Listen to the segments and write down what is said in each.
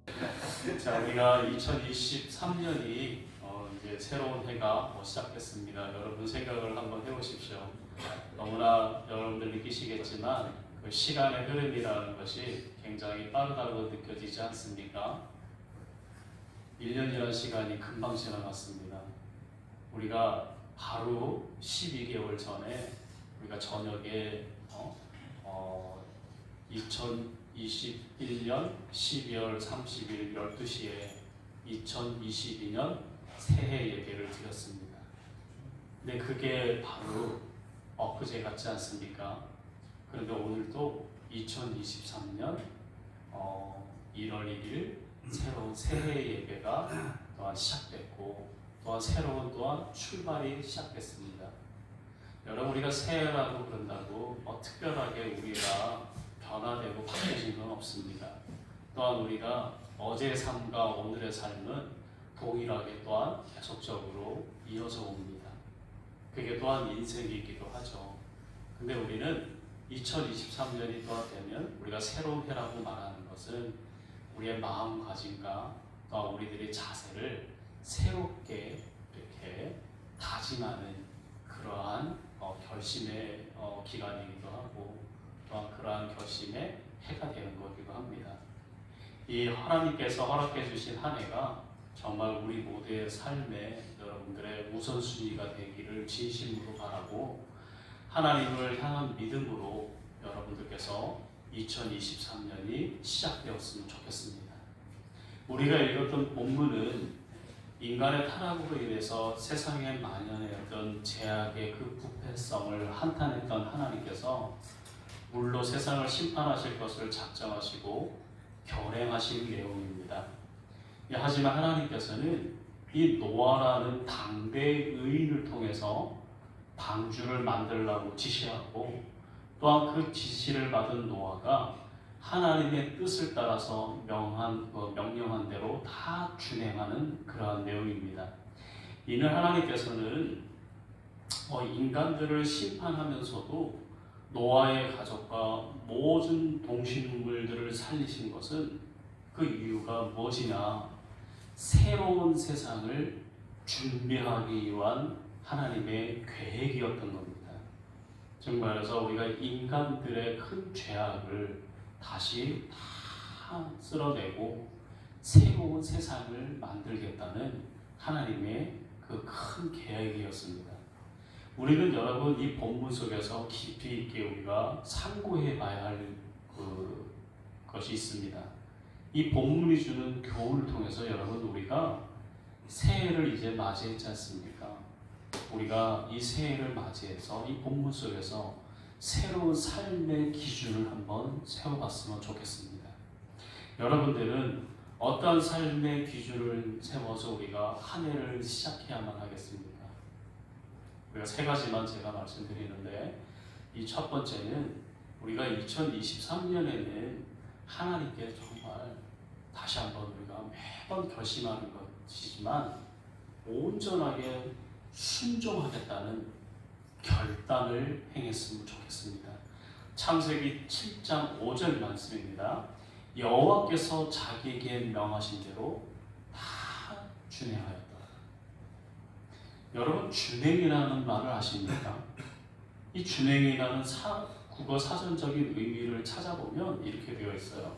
자, 우리가 2023년이 이제 새로운 해가 시작됐습니다. 여러분 생각을 한번 해보십시오. 너무나 여러분들 느끼시겠지만 그 시간의 흐름이라는 것이 굉장히 빠르다고 느껴지지 않습니까? 1년이라는 시간이 금방 지나갔습니다. 우리가 바로 12개월 전에 우리가 저녁에 2021년 12월 30일 12시에 2022년 새해 예배를 드렸습니다. 근데 그게 바로 엊그제 같지 않습니까? 그런데 오늘도 2023년 1월 1일 새로운 새해 예배가 또한 시작됐고 또한 새로운 또한 출발이 시작됐습니다. 여러분, 우리가 새해라고 그런다고 특별하게 우리가 변화되고 바뀌어진 건 없습니다. 또한 우리가 어제의 삶과 오늘의 삶은 동일하게 또한 계속적으로 이어져 옵니다. 그게 또한 인생이기도 하죠. 근데 우리는 2023년이 또한 되면 우리가 새로운 해라고 말하는 것은 우리의 마음가짐과 또한 우리들의 자세를 새롭게 이렇게 다짐하는 그러한 결심의 기간이기도 하고 또한 그러한 결심의 해가 되는 거기도 합니다. 이 하나님께서 허락해 주신 한 해가 정말 우리 모두의 삶에 여러분들의 우선순위가 되기를 진심으로 바라고 하나님을 향한 믿음으로 여러분들께서 2023년이 시작되었으면 좋겠습니다. 우리가 읽었던 본문은 인간의 타락으로 인해서 세상에 만연했던 죄악의 그 부패성을 한탄했던 하나님께서 물로 세상을 심판하실 것을 작정하시고 결행하신 내용입니다. 하지만 하나님께서는 이 노아라는 당대 의인을 통해서 방주를 만들라고 지시하고 또한 그 지시를 받은 노아가 하나님의 뜻을 따라서 명령한 대로 다 준행하는 그러한 내용입니다. 이는 하나님께서는 인간들을 심판하면서도 노아의 가족과 모든 동식물들을 살리신 것은 그 이유가 무엇이냐? 새로운 세상을 준비하기 위한 하나님의 계획이었던 겁니다. 즉 말해서 우리가 인간들의 큰 죄악을 다시 다 쓸어내고 새로운 세상을 만들겠다는 하나님의 그 큰 계획이었습니다. 우리는 여러분 이 본문 속에서 깊이 있게 우리가 참고해 봐야 할 것이 있습니다. 이 본문이 주는 교훈을 통해서 여러분 우리가 새해를 이제 맞이했지 않습니까? 우리가 이 새해를 맞이해서 이 본문 속에서 새로운 삶의 기준을 한번 세워봤으면 좋겠습니다. 여러분들은 어떤 삶의 기준을 세워서 우리가 한 해를 시작해야만 하겠습니까? 우리가 세 가지만 제가 말씀드리는데 이 첫 번째는 우리가 2023년에는 하나님께 정말 다시 한번 우리가 매번 결심하는 것이지만 온전하게 순종하겠다는 결단을 행했으면 좋겠습니다. 창세기 7장 5절 말씀입니다. 여호와께서 자기에게 명하신 대로 다 준행하였다. 여러분 준행이라는 말을 아십니까? 이 준행이라는 국어 사전적인 의미를 찾아보면 이렇게 되어 있어요.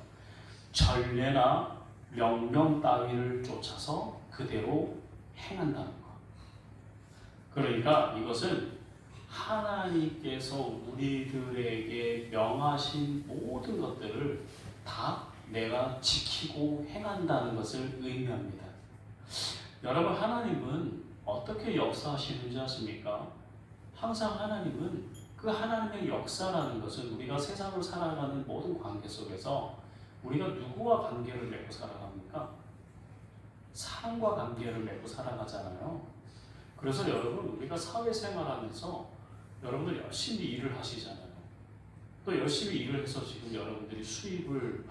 전례나 명령 따위를 쫓아서 그대로 행한다는 것. 그러니까 이것은 하나님께서 우리들에게 명하신 모든 것들을 다 내가 지키고 행한다는 것을 의미합니다. 여러분 하나님은 어떻게 역사하시는지 아십니까? 항상 하나님은 그 하나님의 역사라는 것은 우리가 세상을 살아가는 모든 관계 속에서 우리가 누구와 관계를 맺고 살아갑니까? 사람과 관계를 맺고 살아가잖아요. 그래서 여러분 우리가 사회생활하면서 여러분들 열심히 일을 하시잖아요. 또 열심히 일을 해서 지금 여러분들이 수입을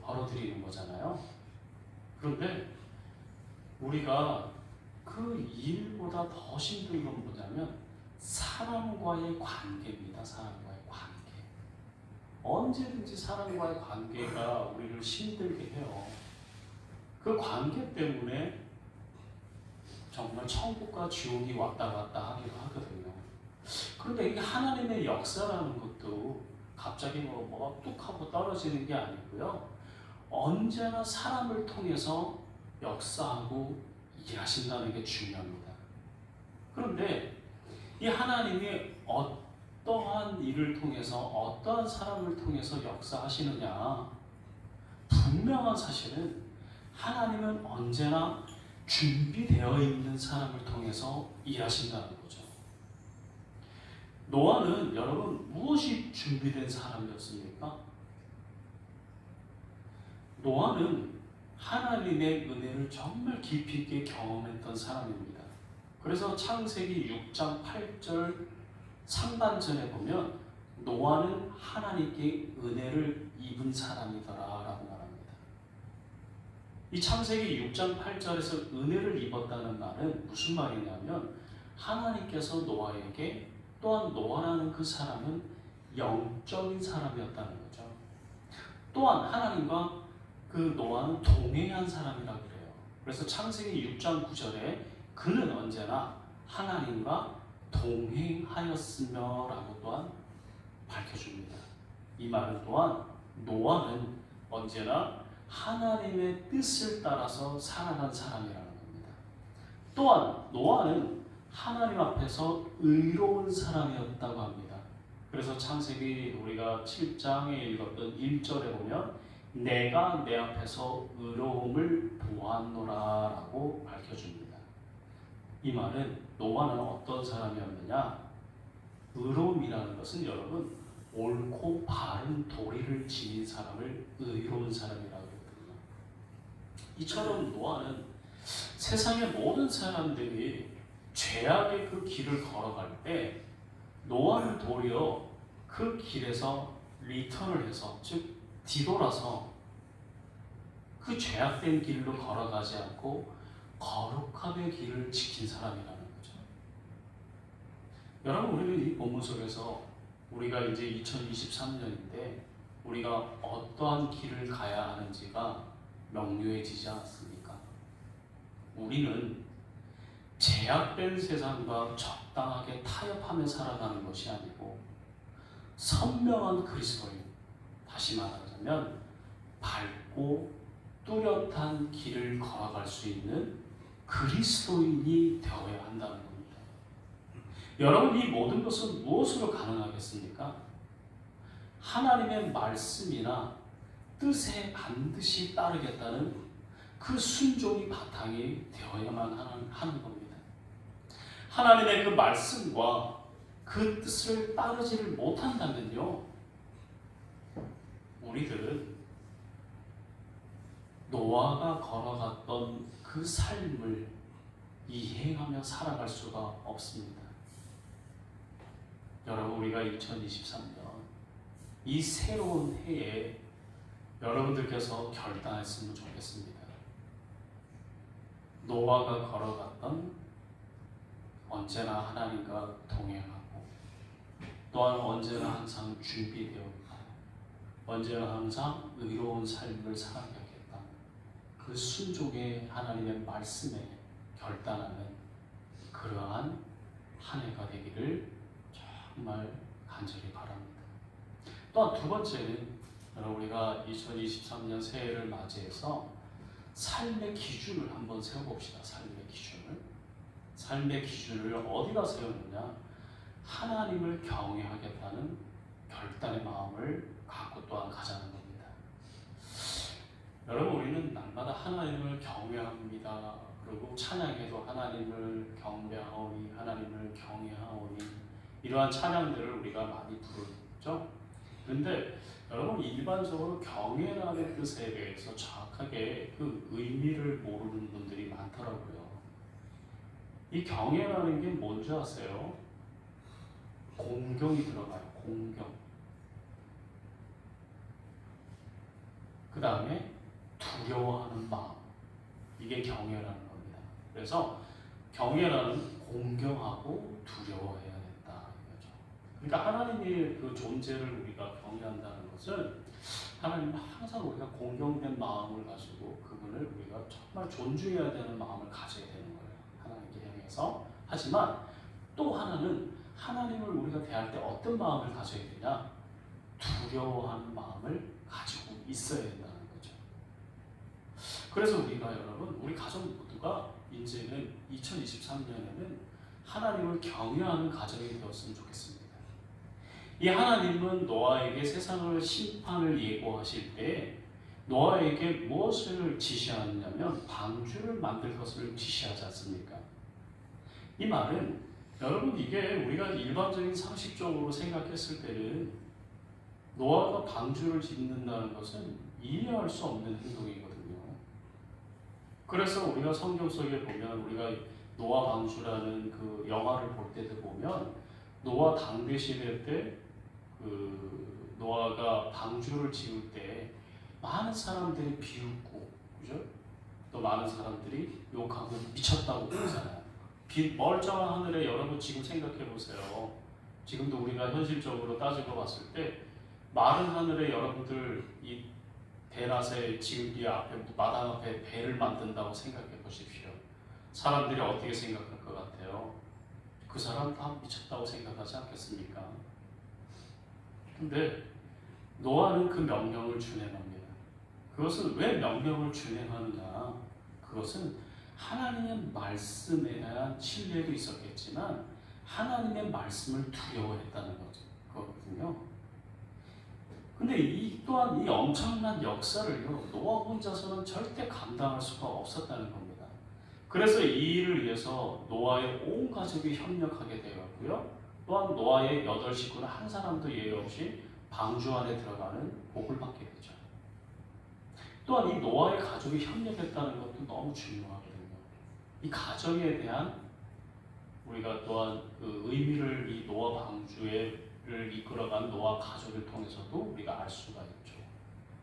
벌어들이는 거잖아요. 그런데 우리가 그 일보다 더 힘든 건 뭐냐면 사람과의 관계입니다. 사람과의 관계. 언제든지 사람과의 관계가 우리를 힘들게 해요. 그 관계 때문에 정말 천국과 지옥이 왔다 갔다 하기도 하거든요. 그런데 이게 하나님의 역사라는 것도 갑자기 뭐가 뚝 하고 떨어지는 게 아니고요. 언제나 사람을 통해서 역사하고 일하신다는 게 중요합니다. 그런데 이 하나님이 어떠한 일을 통해서 어떠한 사람을 통해서 역사하시느냐, 분명한 사실은 하나님은 언제나 준비되어 있는 사람을 통해서 일하신다는 거죠. 노아는 여러분 무엇이 준비된 사람이었습니까? 노아는 하나님의 은혜를 정말 깊이 있게 경험했던 사람입니다. 그래서 창세기 6장 8절 상반절에 보면 노아는 하나님께 은혜를 입은 사람이더라 라고 말합니다. 이 창세기 6장 8절에서 은혜를 입었다는 말은 무슨 말이냐면 하나님께서 노아에게 또한 노아라는 그 사람은 영적인 사람이었다는 거죠. 또한 하나님과 그 노아는 동행한 사람이라고 그래요. 그래서 창세기 6장 9절에 그는 언제나 하나님과 동행하였으며 라고 또한 밝혀줍니다. 이 말은 또한 노아는 언제나 하나님의 뜻을 따라서 살아간 사람이라는 겁니다. 또한 노아는 하나님 앞에서 의로운 사람이었다고 합니다. 그래서 창세기 우리가 7장에 읽었던 1절에 보면 내가 내 앞에서 의로움을 보았노라 라고 밝혀줍니다. 이 말은 노아는 어떤 사람이었느냐? 의로움이라는 것은 여러분 옳고 바른 도리를 지닌 사람을 의로운 사람이라고 하거든요. 이처럼 노아는 세상의 모든 사람들이 죄악의 그 길을 걸어갈 때 노아는 도리어 그 길에서 리턴을 해서 즉 뒤돌아서 그 죄악된 길로 걸어가지 않고 거룩함의 길을 지킨 사람이라는 거죠. 여러분 우리는 이 본문 속에서 우리가 이제 2023년인데 우리가 어떠한 길을 가야 하는지가 명료해지지 않습니까? 우리는 제약된 세상과 적당하게 타협하며 살아가는 것이 아니고 선명한 그리스도인, 다시 말하자면 밝고 뚜렷한 길을 걸어갈 수 있는 그리스도인이 되어야 한다는 겁니다. 여러분 이 모든 것은 무엇으로 가능하겠습니까? 하나님의 말씀이나 뜻에 반드시 따르겠다는 그 순종이 바탕이 되어야만 하는 겁니다. 하나님의 그 말씀과 그 뜻을 따르지를 못한다면요, 우리들은 노아가 걸어갔던 그 삶을 이행하며 살아갈 수가 없습니다. 여러분 우리가 2023년 이 새로운 해에 여러분들께서 결단했으면 좋겠습니다. 노아가 걸어갔던 언제나 하나님과 동행하고 또한 언제나 항상 준비되어 있고 언제나 항상 의로운 삶을 살아가겠다. 그 순종의 하나님의 말씀에 결단하는 그러한 한 해가 되기를 정말 간절히 바랍니다. 또한 두 번째는 우리가 2023년 새해를 맞이해서 삶의 기준을 한번 세워봅시다. 삶의 기준을 어디다 세우느냐? 하나님을 경외하겠다는 결단의 마음을 갖고 또한 가자는 겁니다. 여러분 우리는 날마다 하나님을 경외합니다. 그리고 찬양에도 하나님을 경배하오니 하나님을 경외하오니 이러한 찬양들을 우리가 많이 부르죠. 그런데 여러분 일반적으로 경외라는 뜻에 대해서 정확하게 그 의미를 모르는 분들이 많더라고요. 이 경외라는 게 뭔지 아세요? 공경이 들어가요. 공경. 그 다음에 두려워하는 마음. 이게 경외라는 겁니다. 그래서 경외라는 공경하고 두려워해야 된다. 이거죠. 그러니까 하나님의 그 존재를 우리가 경외한다는 것은 하나님은 항상 우리가 공경된 마음을 가지고 그분을 우리가 정말 존중해야 되는 마음을 가져야 되는 거예요. 하나님께 향해서. 하지만 또 하나는 하나님을 우리가 대할 때 어떤 마음을 가져야 되냐? 두려워하는 마음을 가지고 있어야 된다는 거죠. 그래서 우리가 여러분, 우리 가족 모두가 이제는 2023년에는 하나님을 경외하는 가정이 되었으면 좋겠습니다. 이 하나님은 노아에게 세상을 심판을 예고하실 때 노아에게 무엇을 지시하느냐면 방주를 만들 것을 지시하지 않습니까? 이 말은 여러분, 이게 우리가 일반적인 상식적으로 생각했을 때는 노아가 방주를 짓는다는 것은 이해할 수 없는 행동이거든요. 그래서 우리가 성경 속에 보면 우리가 노아 방주라는 그 영화를 볼 때도 보면 노아 당대 시대 때 그 노아가 방주를 지을 때 많은 사람들이 비웃고, 그죠? 또 많은 사람들이 욕하고 미쳤다고 그러잖아요. 멀쩡한 하늘에 여러분 지금 생각해 보세요. 지금도 우리가 현실적으로 따지고 봤을 때 마른 하늘에 여러분들 이 대낮에 지금 이 앞에 마당 앞에 배를 만든다고 생각해 보십시오. 사람들이 어떻게 생각할 것 같아요? 그 사람 다 미쳤다고 생각하지 않겠습니까? 근데 노아는 그 명령을 준행합니다. 그것은 왜 명령을 준행하느냐? 그것은 하나님의 말씀에 대한 신뢰도 있었겠지만 하나님의 말씀을 두려워했다는 거거든요. 근데 이 또한 이 엄청난 역사를요, 노아 혼자서는 절대 감당할 수가 없었다는 겁니다. 그래서 이 일을 위해서 노아의 온 가족이 협력하게 되었고요. 또한 노아의 8식구는 한 사람도 예외 없이 방주 안에 들어가는 복을 받게 되죠. 또한 이 노아의 가족이 협력했다는 것도 너무 중요하거든요. 이 가정에 대한 우리가 또한 그 의미를 이 노아 방주를 이끌어간 노아 가족을 통해서도 우리가 알 수가 있죠.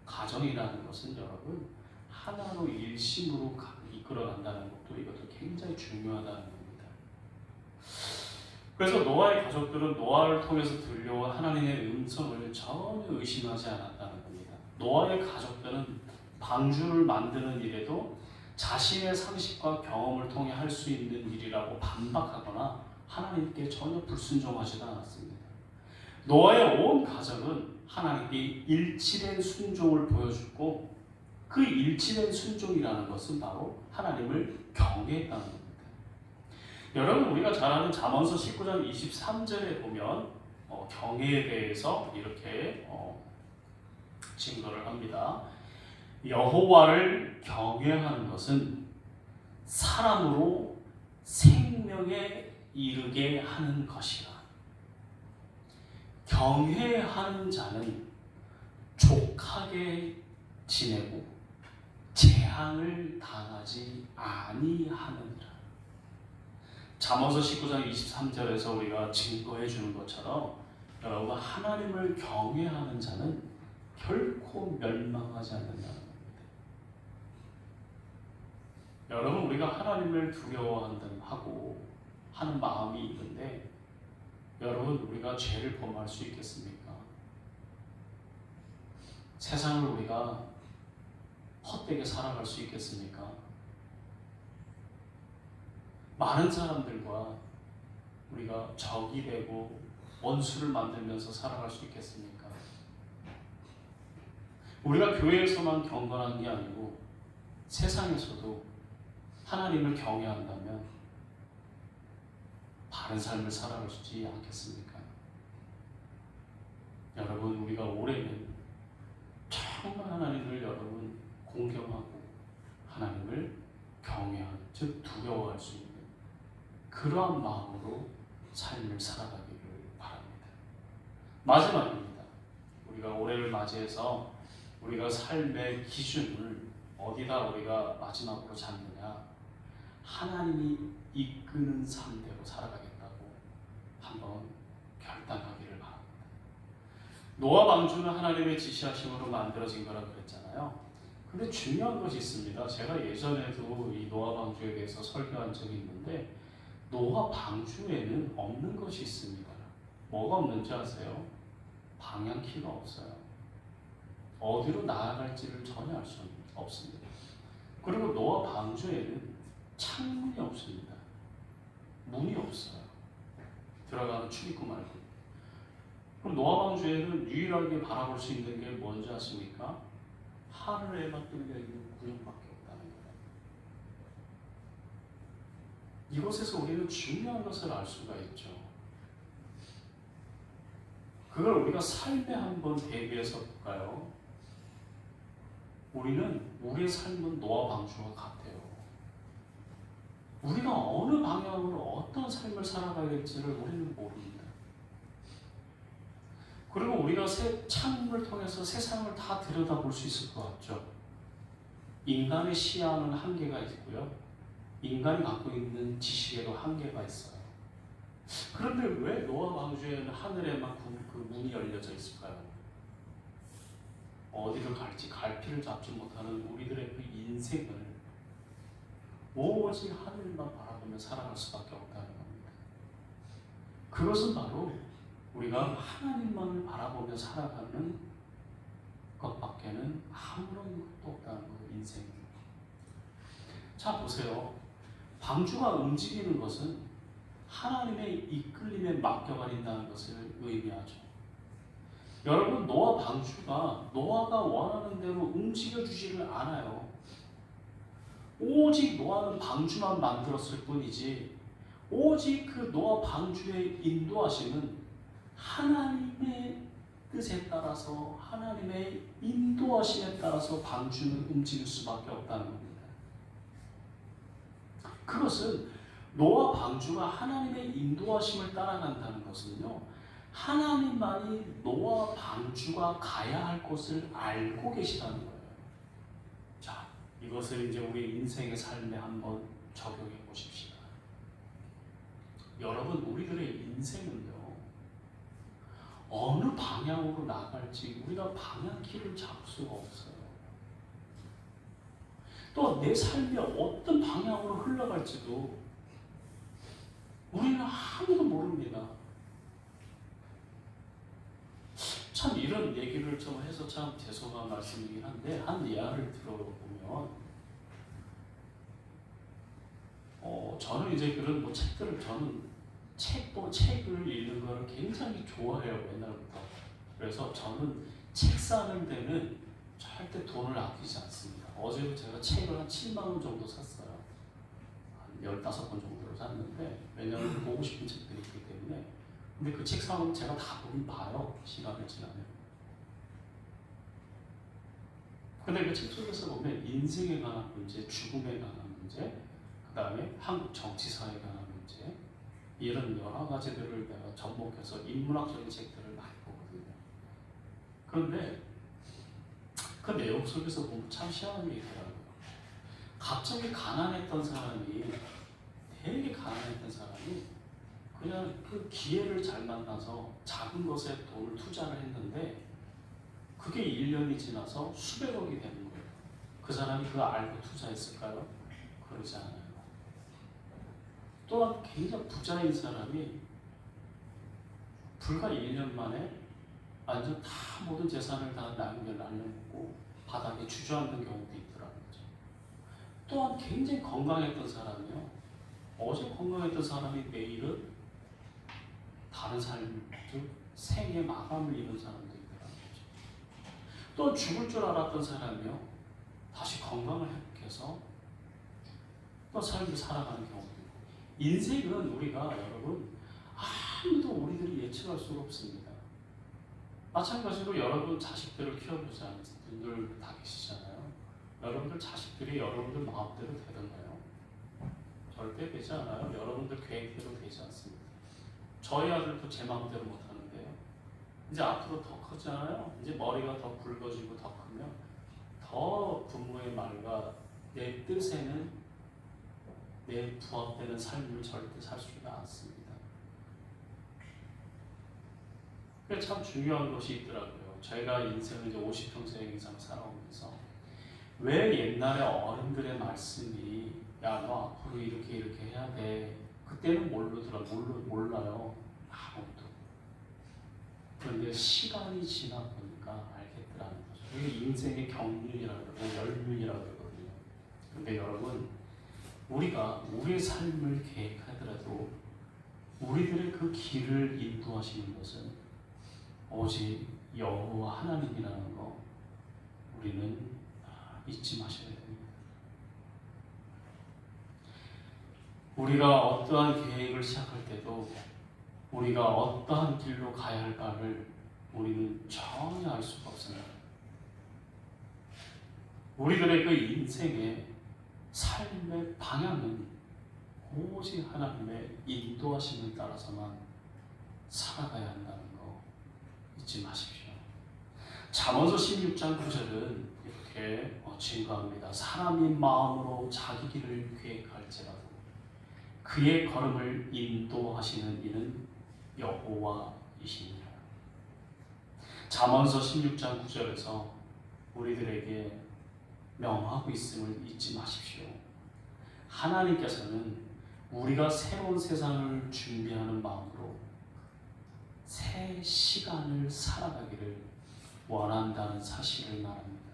가정이라는 것은 여러분 하나로 일심으로 이끌어간다는 것도 이것도 굉장히 중요하다는 겁니다. 그래서 노아의 가족들은 노아를 통해서 들려온 하나님의 음성을 전혀 의심하지 않았다는 겁니다. 노아의 가족들은 방주를 만드는 일에도 자신의 상식과 경험을 통해 할 수 있는 일이라고 반박하거나 하나님께 전혀 불순종하지도 않았습니다. 노아의 온 가족은 하나님께 일치된 순종을 보여주고 그 일치된 순종이라는 것은 바로 하나님을 경외했다는 겁니다. 여러분, 우리가 잘 아는 잠언서 19장 23절에 보면 경외에 대해서 이렇게 증거를 합니다. 여호와를 경외하는 것은 사람으로 생명에 이르게 하는 것이라. 경외하는 자는 족하게 지내고 재앙을 당하지 아니하느니라. 잠언서 19장 23절에서 우리가 증거해 주는 것처럼 여러분, 하나님을 경외하는 자는 결코 멸망하지 않는다는 겁니다. 여러분, 우리가 하나님을 두려워하고 하는 마음이 있는데 여러분, 우리가 죄를 범할 수 있겠습니까? 세상을 우리가 헛되게 살아갈 수 있겠습니까? 많은 사람들과 우리가 적이 되고 원수를 만들면서 살아갈 수 있겠습니까? 우리가 교회에서만 경건한 게 아니고 세상에서도 하나님을 경외한다면 바른 삶을 살아가지 않겠습니까? 여러분, 우리가 올해는 정말 하나님을 여러분 공경하고 하나님을 경외하는, 즉 두려워할 수 있는 그러한 마음으로 삶을 살아가기를 바랍니다. 마지막입니다. 우리가 올해를 맞이해서 우리가 삶의 기준을 어디다 우리가 마지막으로 잡느냐? 하나님이 이끄는 삶대로 살아가겠다고 한번 결단하기를 바랍니다. 노아 방주는 하나님의 지시하심으로 만들어진 거라고 그랬잖아요. 근데 중요한 것이 있습니다. 제가 예전에도 이 노아 방주에 대해서 설교한 적이 있는데 노아 방주에는 없는 것이 있습니다. 뭐가 없는지 아세요? 방향키가 없어요. 어디로 나아갈지를 전혀 알 수 없습니다. 그리고 노아 방주에는 창문이 없습니다. 문이 없어요. 들어가는 출입구 말고. 그럼 노아 방주에는 유일하게 바라볼 수 있는 게 뭔지 아십니까? 하늘에만 뚫려 있는 구름밖에 없다는 거예요. 이곳에서 우리는 중요한 것을 알 수가 있죠. 그걸 우리가 삶에 한번 대비해서 볼까요? 우리는 우리의 삶은 노아 방주와 같아요. 우리가 어느 방향으로 어떤 삶을 살아가야 될지를 우리는 모릅니다. 그리고 우리가 창문을 통해서 세상을 다 들여다볼 수 있을 것 같죠. 인간의 시야는 한계가 있고요. 인간이 갖고 있는 지식에도 한계가 있어요. 그런데 왜 노아 방주에는 하늘에만 그 문이 열려져 있을까요? 어디를 갈지 갈피를 잡지 못하는 우리들의 그 인생을 오직 하늘만 바라보며 살아갈 수밖에 없다는 겁니다. 그것은 바로 우리가 하나님만을 바라보며 살아가는 것밖에는 아무런 것도 없다는 거예요. 인생이. 자 보세요. 방주가 움직이는 것은 하나님의 이끌림에 맡겨버린다는 것을 의미하죠. 여러분, 노아 방주가 노아가 원하는 대로 움직여주지를 않아요. 오직 노아는 방주만 만들었을 뿐이지 오직 그 노아 방주의 인도하심은 하나님의 뜻에 따라서 하나님의 인도하심에 따라서 방주는 움직일 수밖에 없다는 겁니다. 그것은 노아 방주가 하나님의 인도하심을 따라간다는 것은요, 하나님만이 노아 방주가 가야 할 곳을 알고 계시다는 거예요. 자, 이것을 이제 우리 인생의 삶에 한번 적용해 보십시다. 여러분, 우리들의 인생은요, 어느 방향으로 나갈지 우리가 방향키를 잡을 수가 없어요. 또 내 삶이 어떤 방향으로 흘러갈지도 우리는 아무도 모릅니다. 참 이런 얘기를 좀 해서 참 죄송한 말씀이긴 한데, 한 예화를 들어보면 저는 이제 그런 뭐 책들을 저는 책을 읽는 거를 굉장히 좋아해요, 옛날부터. 그래서 저는 책 사는 데는 절대 돈을 아끼지 않습니다. 어제도 제가 책을 한 7만 원 정도 샀어요. 한 15권 정도를 샀는데, 왜냐하면 보고 싶은 책들이 있기 때문에. 근데 그 책 사면 제가 다 보긴 봐요, 시간을 지나면. 근데 그 책 속에서 보면 인생에 관한 문제, 죽음에 관한 문제, 그 다음에 한국 정치사에 관한 문제, 이런 여러 가지들을 내가 접목해서 인문학적인 책들을 많이 보거든요. 그런데 그 내용 속에서 보면 참 희한한 게 있더라고요. 갑자기 가난했던 사람이, 되게 가난했던 사람이 그냥 그 기회를 잘 만나서 작은 것에 돈을 투자를 했는데 그게 1년이 지나서 수백억이 되는 거예요. 그 사람이 그거 알고 투자했을까요? 그러지 않아요. 또한 굉장히 부자인 사람이 불과 1년 만에 완전 다 모든 재산을 다 날려먹고 바닥에 주저앉는 경우도 있더라는 거죠. 또한 굉장히 건강했던 사람이요, 어제 건강했던 사람이 내일은 다른 삶, 즉 생의 마감을 이룬 사람도 있더라는 거죠. 또 죽을 줄 알았던 사람이요, 다시 건강을 회복해서 또 삶을 살아가는 경우도 있고. 인생은 우리가, 여러분, 아무도 우리들이 예측할 수가 없습니다. 마찬가지로 여러분 자식들을 키워보지 않은 분들 다 계시잖아요. 여러분들 자식들이 여러분들 마음대로 되던가요? 절대 되지 않아요. 여러분들 계획대로 되지 않습니다. 저희 아들도 제 마음대로 못하는데요. 이제 앞으로 더 크잖아요. 이제 머리가 더 굵어지고 더 크면 더 부모의 말과 내 뜻에는 내 부합되는 삶을 절대 살 수가 않습니다. 그게 참 중요한 것이 있더라고요. 저희가 인생을 이제 50평생 이상 살아오면서 왜 옛날에 어른들의 말씀이 야, 너 앞으로 이렇게 해야 돼. 그때는 몰라요. 아무것도. 그런데 시간이 지나 보니까 알겠더라는 거죠. 이게 인생의 경륜이라고 그러고 연륜이라고 그러거든요. 그런데 여러분, 우리가 우리의 삶을 계획하더라도 우리들의 그 길을 인도하시는 것은 오직 여호와 하나님이라는 거 우리는 잊지 마셔야 됩니다. 우리가 어떠한 계획을 시작할 때도 우리가 어떠한 길로 가야 할까를 우리는 전혀 알 수가 없습니다. 우리들의 그 인생의 삶의 방향은 오직 하나님의 인도하심을 따라서만 살아가야 한다는 거 잊지 마십시오. 잠언서 16장 9절은 이렇게 증거합니다. 사람이 마음으로 자기 길을 계획할지라도 그의 걸음을 인도하시는 이는 여호와이시니라. 잠언서 16장 9절에서 우리들에게 명하고 있음을 잊지 마십시오. 하나님께서는 우리가 새로운 세상을 준비하는 마음으로 새 시간을 살아가기를 원한다는 사실을 말합니다.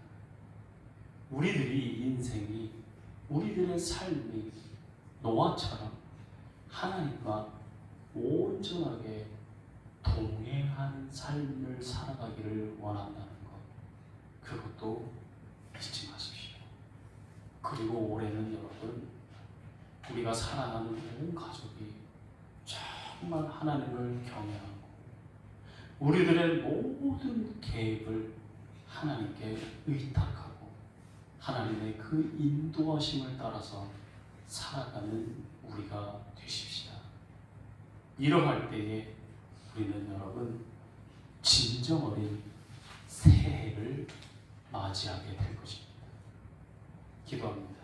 우리들이 인생이, 우리들의 삶이 노아처럼 하나님과 온전하게 동행하는 삶을 살아가기를 원한다는 것, 그것도 잊지 마십시오. 그리고 올해는 여러분, 우리가 사랑하는 온 가족이 정말 하나님을 경외하고 우리들의 모든 계획을 하나님께 의탁하고 하나님의 그 인도하심을 따라서 살아가는 우리가 되십시다. 이러할 때에 우리는 여러분 진정 어린 새해를 맞이하게 될 것입니다. 기도합니다.